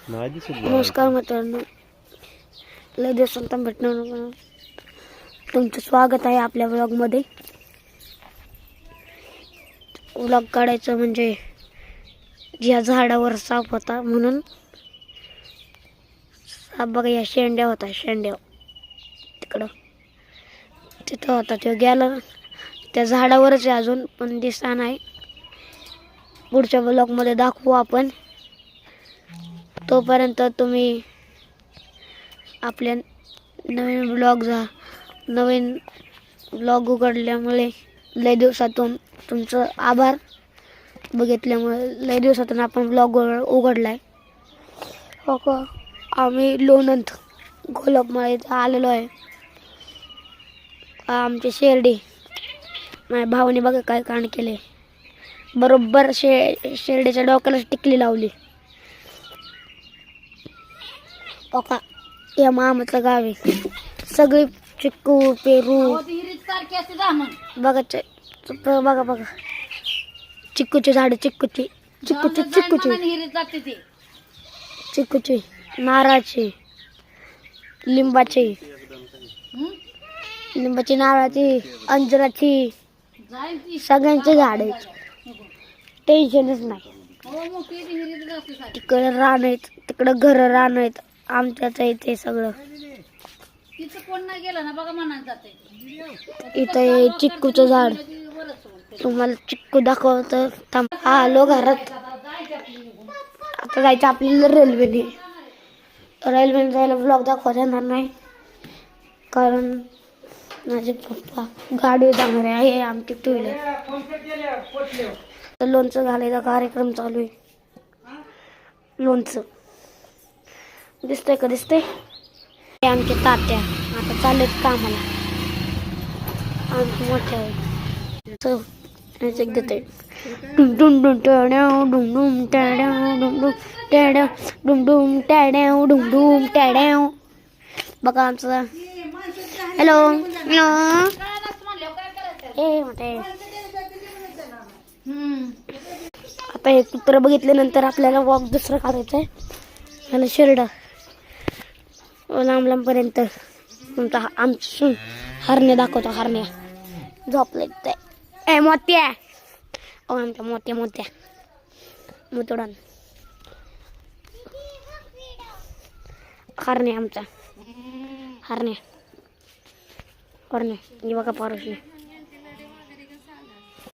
नमस्कार मित्रांनो, लय दिवसांतून भेटणार तुमचं स्वागत आहे आपल्या व्लॉगमध्ये. व्लॉग काढायचं म्हणजे या झाडावर साप होता म्हणून. साप बघा, या शेंड्या होता, शेंड्या तिकडं तिथं होता, तो गेला त्या झाडावरच आहे अजून, पण दिसता नाही. पुढच्या व्लॉगमध्ये दाखवू आपण. तोपर्यंत तुम्ही आपल्या नवीन ब्लॉग उघडल्यामुळे लय दिवसातून तुमचं आभार. बघितल्यामुळे लय दिवसातून आपण ब्लॉग उघडलाय. हो का, आम्ही लोणंद गोलकमाळी आलेलो आहे. आमचे शेरडी माझ्या भावाने बघा काय कांड केले. बरोबर शेरडीच्या डोक्याला टिकली लावली. ओका, या मामाचं गाव आहे. सगळी चिक्कू पेरू बघा, बघा बघा चिक्कूची झाड, चिक्कूची नारळाची, लिंबाची, नारळाची, अंजिराची, सगळ्यांची झाड आहेत. टेन्शनच नाही. तिकडे रान आहेत, तिकडं घर रान आहेत. आमच्याच आहे ते सगळं. इथं चिक्कूचं झाड. तुम्हाला चिक्कू दाखवतं. आलो घरात. आता जायचं आपल्याला रेल्वेने. जायला ब्लॉग दाखवता येणार नाही, कारण माझे पप्पा गाडी जाणार आहे. आमची टू व्हीलर. लोणचं घालायचा कार्यक्रम चालू आहे. लोणचं दिसतंय का? दिसतंय. आमचे तात्या आता चाललेत कामाला. आमची मोठ्या आहे देते. डुम डुम डुम टड्याव, डुम डुम टड्याव, डुम डुम टड्याव, डुम डुम टड्याव, डुम डुम टड्याव. बघा आमचं. Hello hello. ए मोठे. आता हे कुत्र बघितल्यानंतर आपल्याला वॉक दुसरं काढायचं आहे. ह्याला शिरडा लांब लांबपर्यंत. तुमचा आमचं हरणे दाखवतो. हरण्या झोपले ते. ए मोत्या. ओ आमच्या मोत्या मुतुडान हरणे. आमचा हरणे हे बघा पारुशी.